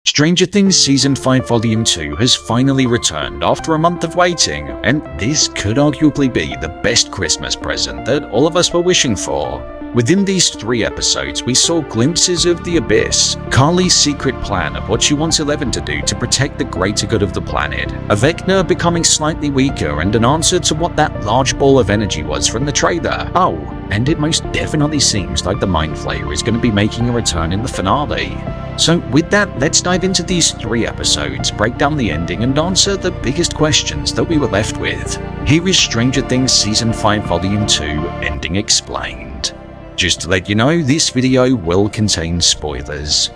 Stranger Things Season 5 Volume 2 has finally returned after a month of waiting, and this could arguably be the best Christmas present that all of us were wishing for. Within these 3 episodes, we saw glimpses of the Abyss, Carly's secret plan of what she wants Eleven to do to protect the greater good of the planet, a Vecna becoming slightly weaker, and an answer to what that large ball of energy was from the trailer. Oh, and it most definitely seems like the Mind Flayer is going to be making a return in the finale. So with that, let's dive into these 3 episodes, break down the ending, and answer the biggest questions that we were left with. Here is Stranger Things Season 5 Volume 2 Ending Explained. Just to let you know, this video will contain spoilers.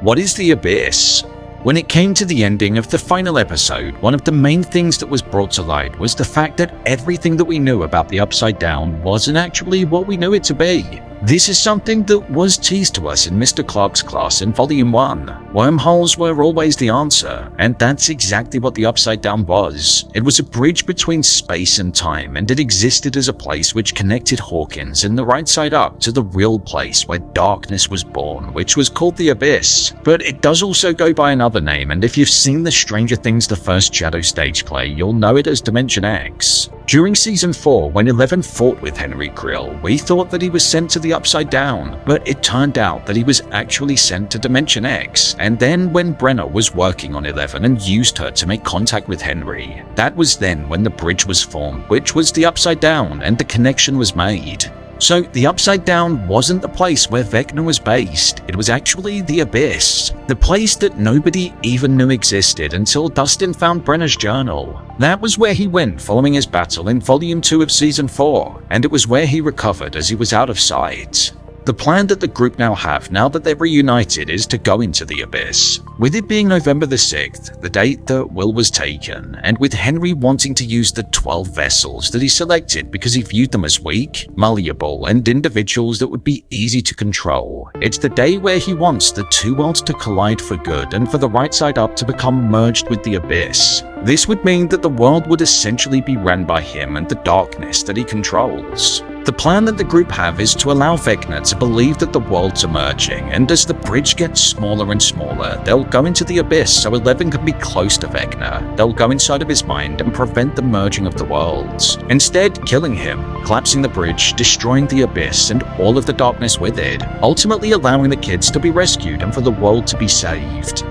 What is the Abyss? When it came to the ending of the final episode, one of the main things that was brought to light was the fact that everything that we knew about the Upside Down wasn't actually what we knew it to be. This is something that was teased to us in Mr. Clark's class in Volume 1. Wormholes were always the answer, and that's exactly what the Upside Down was. It was a bridge between space and time, and it existed as a place which connected Hawkins and the right side up to the real place where darkness was born, which was called the Abyss. But it does also go by another name, and if you've seen the Stranger Things The First Shadow stage play, you'll know it as Dimension X. During Season 4, when Eleven fought with Henry Creel, we thought that he was sent to the Upside Down, but it turned out that he was actually sent to Dimension X, and then when Brenner was working on Eleven and used her to make contact with Henry, that was then when the bridge was formed, which was the Upside Down, and the connection was made. So the Upside Down wasn't the place where Vecna was based, it was actually the Abyss, the place that nobody even knew existed until Dustin found Brenner's journal. That was where he went following his battle in Volume 2 of Season 4, and it was where he recovered as he was out of sight. The plan that the group now have, now that they're reunited, is to go into the Abyss. With it being November the 6th, the date that Will was taken, and with Henry wanting to use the 12 vessels that he selected because he viewed them as weak, malleable, and individuals that would be easy to control, it's the day where he wants the 2 worlds to collide for good and for the right side up to become merged with the Abyss. This would mean that the world would essentially be run by him and the darkness that he controls. The plan that the group have is to allow Vecna to believe that the worlds are merging, and as the bridge gets smaller and smaller, they'll go into the Abyss so Eleven can be close to Vecna. They'll go inside of his mind and prevent the merging of the worlds, instead killing him, collapsing the bridge, destroying the Abyss and all of the darkness with it, ultimately allowing the kids to be rescued and for the world to be saved.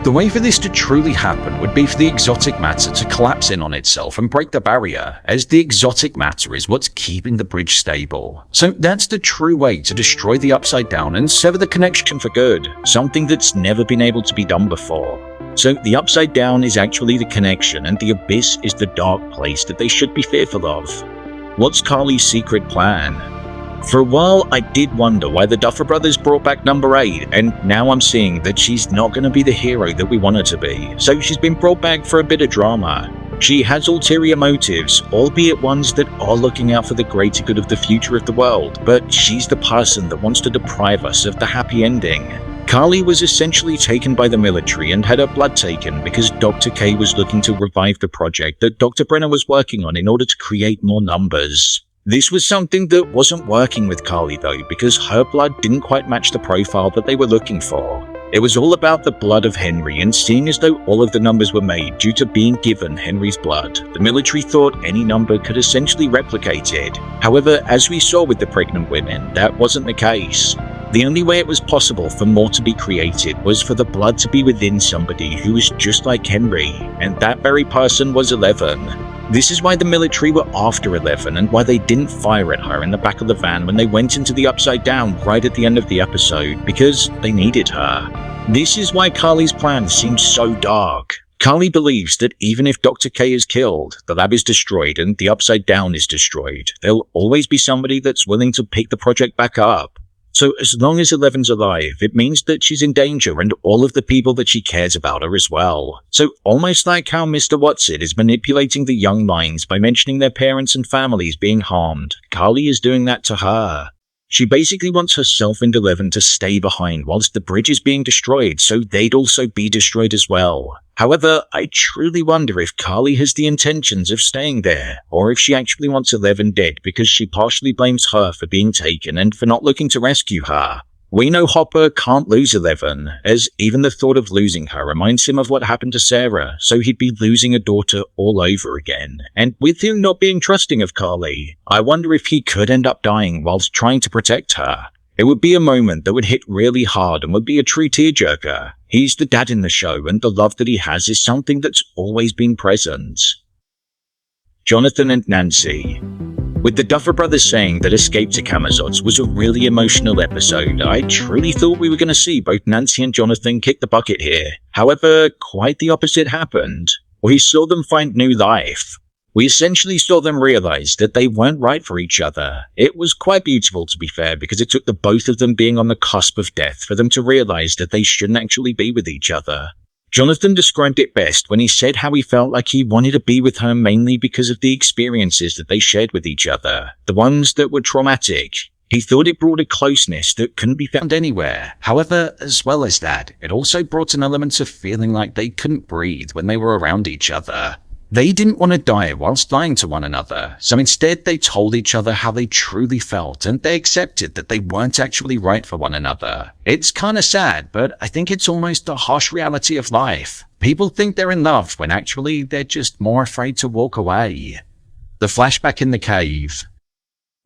The way for this to truly happen would be for the exotic matter to collapse in on itself and break the barrier, as the exotic matter is what's keeping the bridge stable. So that's the true way to destroy the Upside Down and sever the connection for good, something that's never been able to be done before. So the Upside Down is actually the connection, and the Abyss is the dark place that they should be fearful of. What's Carly's secret plan? For a while, I did wonder why the Duffer brothers brought back number 8, and now I'm seeing that she's not going to be the hero that we want her to be, so she's been brought back for a bit of drama. She has ulterior motives, albeit ones that are looking out for the greater good of the future of the world, but she's the person that wants to deprive us of the happy ending. Carly was essentially taken by the military and had her blood taken because Dr. K was looking to revive the project that Dr. Brenner was working on in order to create more numbers. This was something that wasn't working with Carly though, because her blood didn't quite match the profile that they were looking for. It was all about the blood of Henry, and seeing as though all of the numbers were made due to being given Henry's blood, the military thought any number could essentially replicate it. However, as we saw with the pregnant women, that wasn't the case. The only way it was possible for more to be created was for the blood to be within somebody who was just like Henry, and that very person was Eleven. This is why the military were after Eleven and why they didn't fire at her in the back of the van when they went into the Upside Down right at the end of the episode, because they needed her. This is why Carly's plan seems so dark. Carly believes that even if Dr. K is killed, the lab is destroyed and the Upside Down is destroyed, there'll always be somebody that's willing to pick the project back up. So as long as Eleven's alive, it means that she's in danger and all of the people that she cares about are as well. So almost like how Mr. Watson is manipulating the young minds by mentioning their parents and families being harmed, Carly is doing that to her. She basically wants herself and Eleven to stay behind whilst the bridge is being destroyed so they'd also be destroyed as well. However, I truly wonder if Carly has the intentions of staying there, or if she actually wants Eleven dead because she partially blames her for being taken and for not looking to rescue her. We know Hopper can't lose 11, as even the thought of losing her reminds him of what happened to Sarah, so he'd be losing a daughter all over again. And with him not being trusting of Carly, I wonder if he could end up dying whilst trying to protect her. It would be a moment that would hit really hard and would be a true tearjerker. He's the dad in the show, and the love that he has is something that's always been present. Jonathan and Nancy. With the Duffer brothers saying that Escape to Camazotz was a really emotional episode, I truly thought we were going to see both Nancy and Jonathan kick the bucket here. However, quite the opposite happened. We saw them find new life. We essentially saw them realize that they weren't right for each other. It was quite beautiful, to be fair, because it took the both of them being on the cusp of death for them to realize that they shouldn't actually be with each other. Jonathan described it best when he said how he felt like he wanted to be with her mainly because of the experiences that they shared with each other, the ones that were traumatic. He thought it brought a closeness that couldn't be found anywhere. However, as well as that, it also brought an element of feeling like they couldn't breathe when they were around each other. They didn't want to die whilst lying to one another, so instead they told each other how they truly felt, and they accepted that they weren't actually right for one another. It's kinda sad, but I think it's almost the harsh reality of life. People think they're in love when actually they're just more afraid to walk away. The flashback in the cave.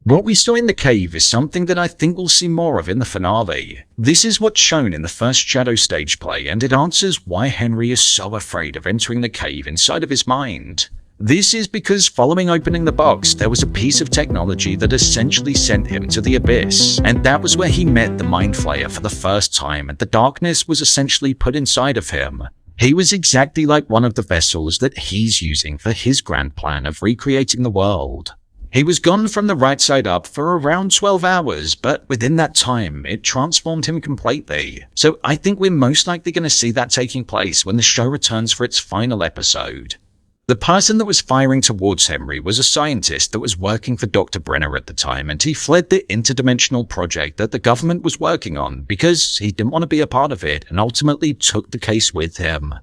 What we saw in the cave is something that I think we'll see more of in the finale. This is what's shown in the first Shadow stage play, and it answers why Henry is so afraid of entering the cave inside of his mind. This is because following opening the box, there was a piece of technology that essentially sent him to the abyss, and that was where he met the Mind Flayer for the first time, and the darkness was essentially put inside of him. He was exactly like one of the vessels that he's using for his grand plan of recreating the world. He was gone from the right side up for around 12 hours, but within that time, it transformed him completely. So I think we're most likely going to see that taking place when the show returns for its final episode. The person that was firing towards Henry was a scientist that was working for Dr. Brenner at the time, and he fled the interdimensional project that the government was working on because he didn't want to be a part of it and ultimately took the case with him.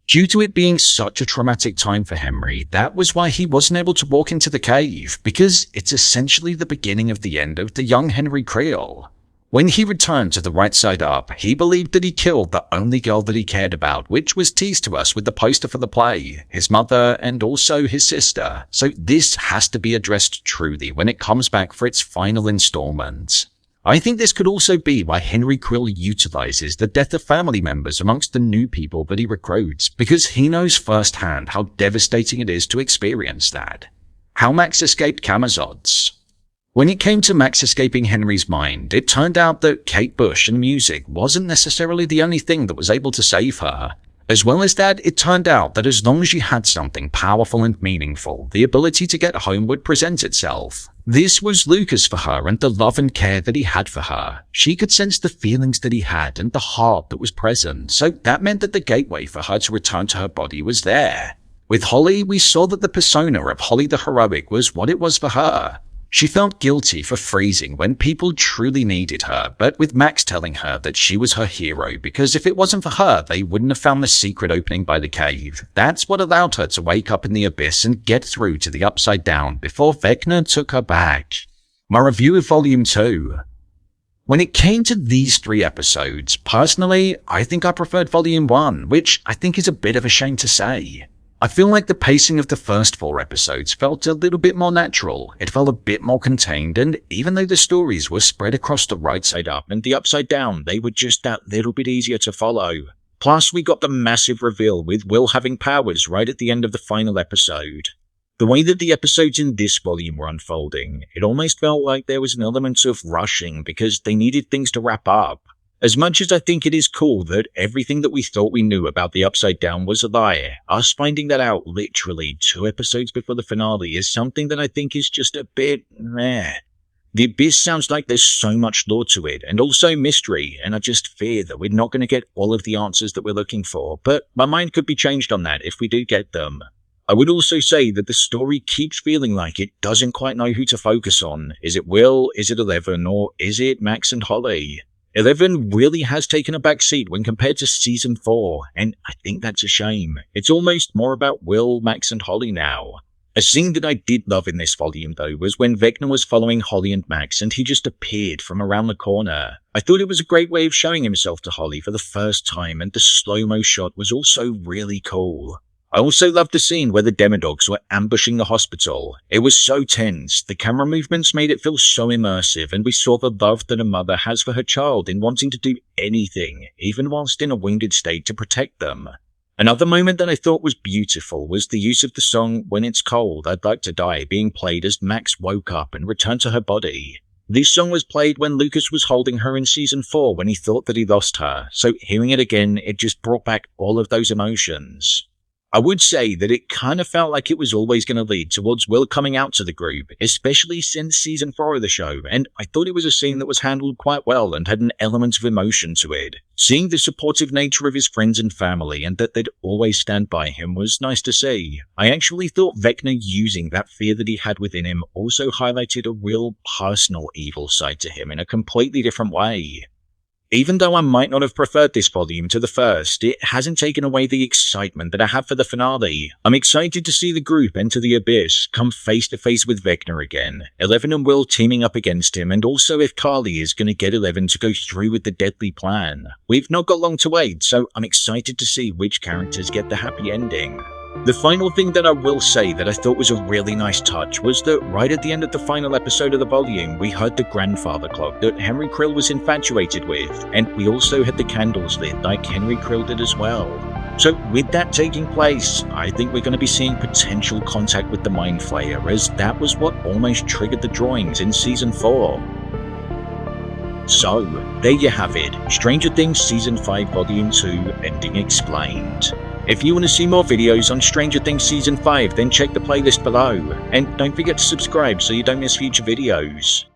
Due to it being such a traumatic time for Henry, that was why he wasn't able to walk into the cave, because it's essentially the beginning of the end of the young Henry Creel. When he returned to the right side up, he believed that he killed the only girl that he cared about, which was teased to us with the poster for the play, his mother and also his sister. So this has to be addressed truly when it comes back for its final installment. I think this could also be why Henry Creel utilizes the death of family members amongst the new people that he recruits, because he knows firsthand how devastating it is to experience that. How Max escaped Camazotz. When it came to Max escaping Henry's mind, it turned out that Kate Bush and music wasn't necessarily the only thing that was able to save her. As well as that, it turned out that as long as you had something powerful and meaningful, the ability to get home would present itself. This was Lucas for her and the love and care that he had for her. She could sense the feelings that he had and the heart that was present, so that meant that the gateway for her to return to her body was there. With Holly, we saw that the persona of Holly the Heroic was what it was for her. She felt guilty for freezing when people truly needed her, but with Max telling her that she was her hero because if it wasn't for her, they wouldn't have found the secret opening by the cave. That's what allowed her to wake up in the abyss and get through to the Upside Down before Vecna took her back. My review of Volume 2. When it came to these 3 episodes, personally, I think I preferred Volume 1, which I think is a bit of a shame to say. I feel like the pacing of the first 4 episodes felt a little bit more natural, it felt a bit more contained, and even though the stories were spread across the right side up and the upside down, they were just that little bit easier to follow. Plus, we got the massive reveal with Will having powers right at the end of the final episode. The way that the episodes in this volume were unfolding, it almost felt like there was an element of rushing because they needed things to wrap up. As much as I think it is cool that everything that we thought we knew about the Upside Down was a lie, us finding that out literally 2 episodes before the finale is something that I think is just a bit meh. The Abyss sounds like there's so much lore to it, and also mystery, and I just fear that we're not going to get all of the answers that we're looking for, but my mind could be changed on that if we do get them. I would also say that the story keeps feeling like it doesn't quite know who to focus on. Is it Will, is it 11, or is it Max and Holly? 11 really has taken a back seat when compared to Season 4, and I think that's a shame. It's almost more about Will, Max and Holly now. A scene that I did love in this volume though was when Vecna was following Holly and Max and he just appeared from around the corner. I thought it was a great way of showing himself to Holly for the first time, and the slow-mo shot was also really cool. I also loved the scene where the Demodogs were ambushing the hospital. It was so tense, the camera movements made it feel so immersive, and we saw the love that a mother has for her child in wanting to do anything, even whilst in a wounded state, to protect them. Another moment that I thought was beautiful was the use of the song When It's Cold, I'd Like to Die being played as Max woke up and returned to her body. This song was played when Lucas was holding her in Season 4 when he thought that he lost her, so hearing it again, it just brought back all of those emotions. I would say that it kind of felt like it was always going to lead towards Will coming out to the group, especially since Season 4 of the show, and I thought it was a scene that was handled quite well and had an element of emotion to it. Seeing the supportive nature of his friends and family and that they'd always stand by him was nice to see. I actually thought Vecna using that fear that he had within him also highlighted a real personal evil side to him in a completely different way. Even though I might not have preferred this volume to the first, it hasn't taken away the excitement that I have for the finale. I'm excited to see the group enter the Abyss, come face to face with Vecna again, Eleven and Will teaming up against him, and also if Carly is going to get Eleven to go through with the deadly plan. We've not got long to wait, so I'm excited to see which characters get the happy ending. The final thing that I will say that I thought was a really nice touch was that right at the end of the final episode of the volume, we heard the grandfather clock that Henry Creel was infatuated with, and we also had the candles lit like Henry Creel did as well. So with that taking place, I think we're going to be seeing potential contact with the Mind Flayer, as that was what almost triggered the drawings in Season 4. So, there you have it, Stranger Things Season 5 Volume 2 Ending Explained. If you want to see more videos on Stranger Things Season 5, then check the playlist below, and don't forget to subscribe so you don't miss future videos.